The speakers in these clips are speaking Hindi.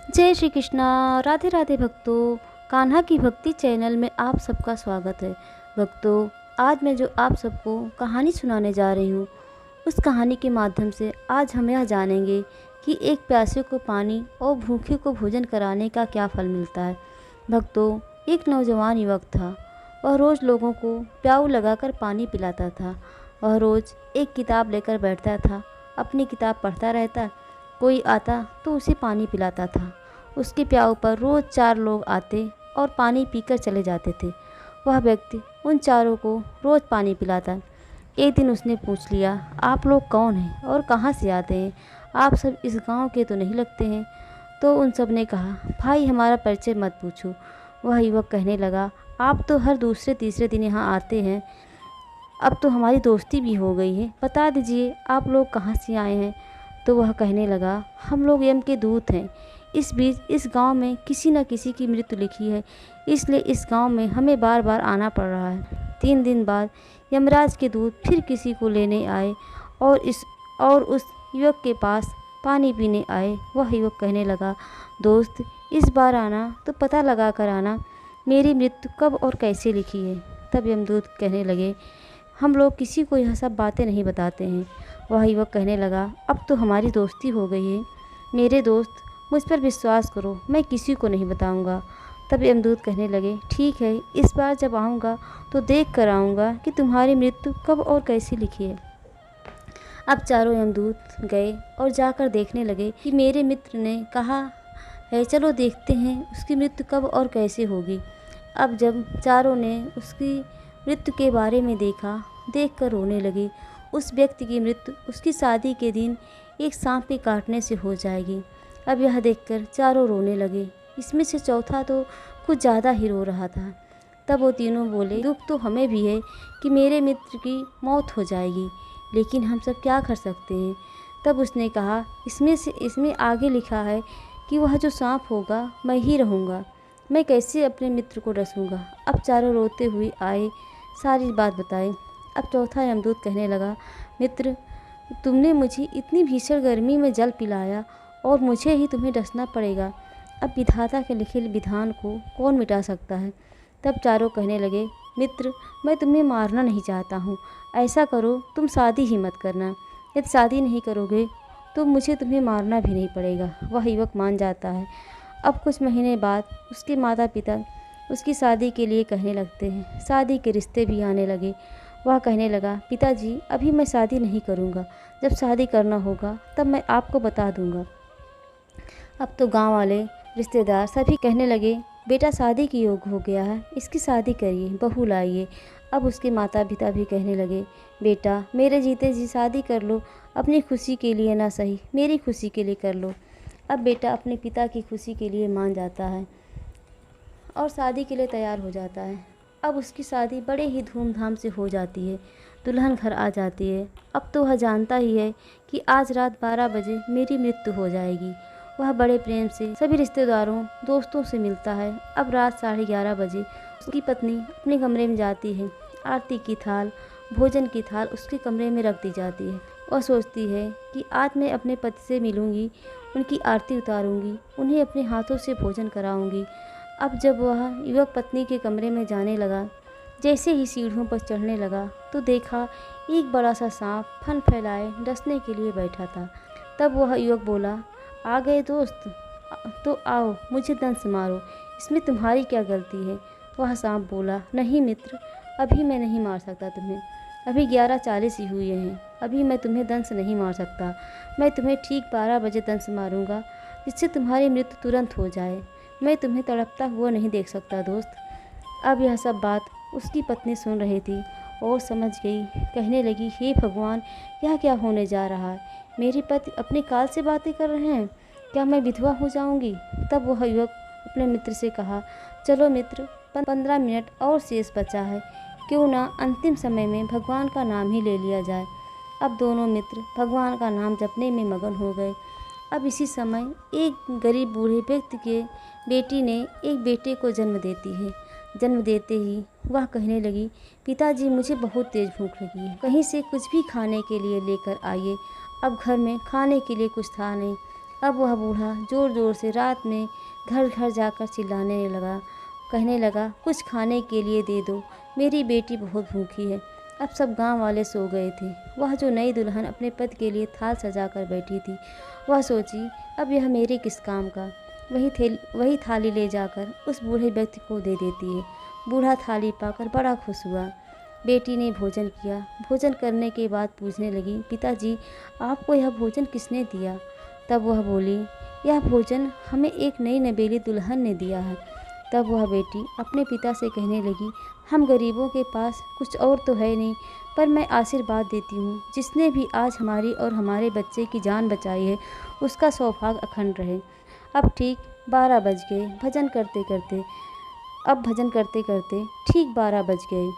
जय श्री कृष्णा। राधे राधे भक्तों। कान्हा की भक्ति चैनल में आप सबका स्वागत है। भक्तों, आज मैं जो आप सबको कहानी सुनाने जा रही हूँ, उस कहानी के माध्यम से आज हम यह जानेंगे कि एक प्यासे को पानी और भूखे को भोजन कराने का क्या फल मिलता है। भक्तों, एक नौजवान युवक था। वह रोज़ लोगों को प्याऊ लगाकर पानी पिलाता था। वह रोज़ एक किताब लेकर बैठता था, अपनी किताब पढ़ता रहता। कोई आता तो उसे पानी पिलाता था। उसके प्याऊ पर रोज़ 4 लोग आते और पानी पीकर चले जाते थे। वह व्यक्ति उन चारों को रोज़ पानी पिलाता। एक दिन उसने पूछ लिया, आप लोग कौन हैं और कहाँ से आते हैं? आप सब इस गांव के तो नहीं लगते हैं। तो उन सब ने कहा, भाई हमारा परिचय मत पूछो। वह युवक कहने लगा, आप तो हर दूसरे तीसरे दिन यहाँ आते हैं, अब तो हमारी दोस्ती भी हो गई है, बता दीजिए आप लोग कहाँ से आए हैं। तो वह कहने लगा, हम लोग यम के दूत हैं। इस बीच इस गांव में किसी न किसी की मृत्यु लिखी है, इसलिए इस गांव में हमें बार बार आना पड़ रहा है। 3 दिन बाद यमराज के दूत फिर किसी को लेने आए और उस युवक के पास पानी पीने आए। वह युवक कहने लगा, दोस्त इस बार आना तो पता लगा कर आना, मेरी मृत्यु कब और कैसे लिखी है। तब यमदूत कहने लगे, हम लोग किसी को यह सब बातें नहीं बताते हैं। वह युवक कहने लगा, अब तो हमारी दोस्ती हो गई है मेरे दोस्त, मुझ पर विश्वास करो, मैं किसी को नहीं बताऊंगा। तब यमदूत कहने लगे, ठीक है, इस बार जब आऊँगा तो देख कर आऊँगा कि तुम्हारी मृत्यु कब और कैसे लिखी है। अब चारों यमदूत गए और जाकर देखने लगे कि मेरे मित्र ने कहा है, चलो देखते हैं उसकी मृत्यु कब और कैसे होगी। अब जब चारों ने उसकी मृत्यु के बारे में देखा, देखकर रोने लगे। उस व्यक्ति की मृत्यु उसकी शादी के दिन एक सांप के काटने से हो जाएगी। अब यह देखकर चारों रोने लगे। इसमें से चौथा तो कुछ ज़्यादा ही रो रहा था। तब वो तीनों बोले, दुख तो हमें भी है कि मेरे मित्र की मौत हो जाएगी, लेकिन हम सब क्या कर सकते हैं। तब उसने कहा, इसमें आगे लिखा है कि वह जो सांप होगा मैं ही रहूँगा, मैं कैसे अपने मित्र को डसूँगा। अब चारों रोते हुए आए, सारी बात बताई। अब चौथा यमदूत कहने लगा, मित्र तुमने मुझे इतनी भीषण गर्मी में जल पिलाया और मुझे ही तुम्हें डसना पड़ेगा। अब विधाता के लिखे विधान को कौन मिटा सकता है। तब चारों कहने लगे, मित्र मैं तुम्हें मारना नहीं चाहता हूँ, ऐसा करो तुम शादी ही मत करना। यदि शादी नहीं करोगे तो मुझे तुम्हें मारना भी नहीं पड़ेगा। वह युवक मान जाता है। अब कुछ महीने बाद उसके माता पिता उसकी शादी के लिए कहने लगते हैं। शादी के रिश्ते भी आने लगे। वह कहने लगा, पिताजी अभी मैं शादी नहीं करूँगा, जब शादी करना होगा तब मैं आपको बता दूँगा। अब तो गांव वाले रिश्तेदार सभी कहने लगे, बेटा शादी के योग हो गया है, इसकी शादी करिए, बहू लाइए। अब उसके माता पिता भी कहने लगे, बेटा मेरे जीते जी शादी कर लो, अपनी खुशी के लिए ना सही मेरी खुशी के लिए कर लो। अब बेटा अपने पिता की खुशी के लिए मान जाता है और शादी के लिए तैयार हो जाता है। अब उसकी शादी बड़े ही धूमधाम से हो जाती है। दुल्हन घर आ जाती है। अब तो वह जानता ही है कि आज रात 12 बजे मेरी मृत्यु हो जाएगी। वह बड़े प्रेम से सभी रिश्तेदारों दोस्तों से मिलता है। अब रात 11:30 बजे उसकी पत्नी अपने कमरे में जाती है। आरती की थाल, भोजन की थाल उसके कमरे में रख दी जाती है। वह सोचती है कि आज मैं अपने पति से मिलूंगी, उनकी आरती उतारूंगी, उन्हें अपने हाथों से भोजन कराऊंगी। अब जब वह युवक पत्नी के कमरे में जाने लगा, जैसे ही सीढ़ियों पर चढ़ने लगा तो देखा एक बड़ा सा सांप फन फैलाए डसने के लिए बैठा था। तब वह युवक बोला, आ गए दोस्त, तो आओ मुझे दंश मारो, इसमें तुम्हारी क्या गलती है। वह सांप बोला, नहीं मित्र, अभी मैं नहीं मार सकता तुम्हें, अभी 11:40 ही हुए हैं, अभी मैं तुम्हें दंश नहीं मार सकता। मैं तुम्हें ठीक 12 बजे दंश मारूंगा, जिससे तुम्हारी मृत्यु तुरंत हो जाए। मैं तुम्हें तड़पता हुआ नहीं देख सकता दोस्त। अब यह सब बात उसकी पत्नी सुन रही थी और समझ गई। कहने लगी, हे भगवान, यह क्या होने जा रहा है। मेरे पति अपने काल से बातें कर रहे हैं, क्या मैं विधवा हो जाऊंगी। तब वह युवक अपने मित्र से कहा, चलो मित्र 15 मिनट और शेष बचा है, क्यों ना अंतिम समय में भगवान का नाम ही ले लिया जाए। अब दोनों मित्र भगवान का नाम जपने में मगन हो गए। अब इसी समय एक गरीब बूढ़े व्यक्ति के बेटी ने एक बेटे को जन्म देती है। जन्म देते ही वह कहने लगी, पिताजी मुझे बहुत तेज़ भूख लगी है, कहीं से कुछ भी खाने के लिए लेकर आइए। अब घर में खाने के लिए कुछ था नहीं। अब वह बूढ़ा ज़ोर ज़ोर से रात में घर घर जाकर चिल्लाने लगा, कहने लगा, कुछ खाने के लिए दे दो, मेरी बेटी बहुत भूखी है। अब सब गांव वाले सो गए थे। वह जो नई दुल्हन अपने पति के लिए थाल सजा कर बैठी थी, वह सोची, अब यह मेरे किस काम का। वही थाली ले जाकर उस बूढ़े व्यक्ति को दे देती है। बूढ़ा थाली पाकर बड़ा खुश हुआ। बेटी ने भोजन किया। भोजन करने के बाद पूछने लगी, पिताजी, आपको यह भोजन किसने दिया? तब वह बोली, यह भोजन हमें एक नई नवेली दुल्हन ने दिया है। तब वह बेटी अपने पिता से कहने लगी, हम गरीबों के पास कुछ और तो है नहीं, पर मैं आशीर्वाद देती हूँ, जिसने भी आज हमारी और हमारे बच्चे की जान बचाई है, उसका सौभाग्य अखंड रहे। अब ठीक 12 बज गए। भजन करते करते ठीक 12 बज गए।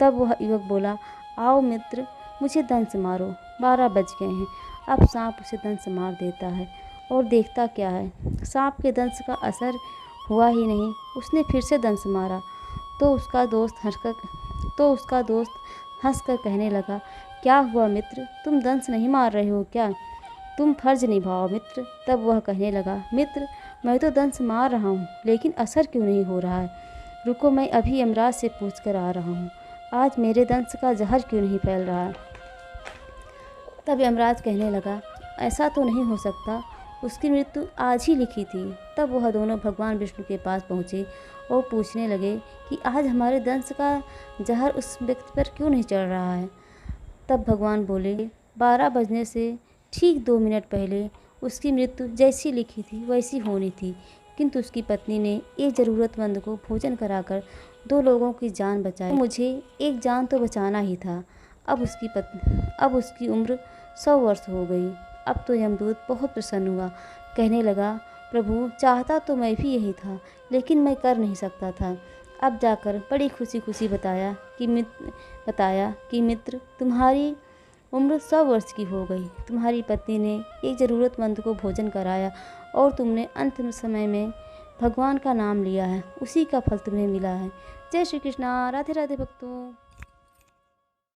तब वह युवक बोला, आओ मित्र, मुझे दंस मारो, 12 बज गए हैं। अब सांप उसे दंस मार देता है और देखता क्या है, सांप के दंस का असर हुआ ही नहीं। उसने फिर से दंस मारा तो उसका दोस्त हंसकर कहने लगा, क्या हुआ मित्र, तुम दंस नहीं मार रहे हो क्या? तुम फर्ज निभाओ मित्र। तब वह कहने लगा, मित्र, मैं तो दंस मार रहा हूँ, लेकिन असर क्यों नहीं हो रहा है? रुको, मैं अभी यमराज से पूछ कर आ रहा हूँ, आज मेरे दंस का जहर क्यों नहीं फैल रहा है? तब यमराज कहने लगा, ऐसा तो नहीं हो सकता, उसकी मृत्यु आज ही लिखी थी। तब वह दोनों भगवान विष्णु के पास पहुँचे और पूछने लगे कि आज हमारे दंस का जहर उस व्यक्ति पर क्यों नहीं चढ़ रहा है? तब भगवान बोले, 12 बजने से ठीक 2 मिनट पहले उसकी मृत्यु जैसी लिखी थी वैसी होनी थी, किंतु उसकी पत्नी ने एक ज़रूरतमंद को भोजन कराकर 2 लोगों की जान बचाई। मुझे एक जान तो बचाना ही था। अब उसकी उम्र 100 वर्ष हो गई। अब तो यमदूत बहुत प्रसन्न हुआ, कहने लगा, प्रभु, चाहता तो मैं भी यही था, लेकिन मैं कर नहीं सकता था। अब जाकर बड़ी खुशी खुशी बताया कि मित्र, तुम्हारी उम्र 100 वर्ष की हो गई। तुम्हारी पत्नी ने एक ज़रूरतमंद को भोजन कराया और तुमने अंतिम समय में भगवान का नाम लिया है, उसी का फल तुम्हें मिला है। जय श्री कृष्णा। राधे राधे भक्तों।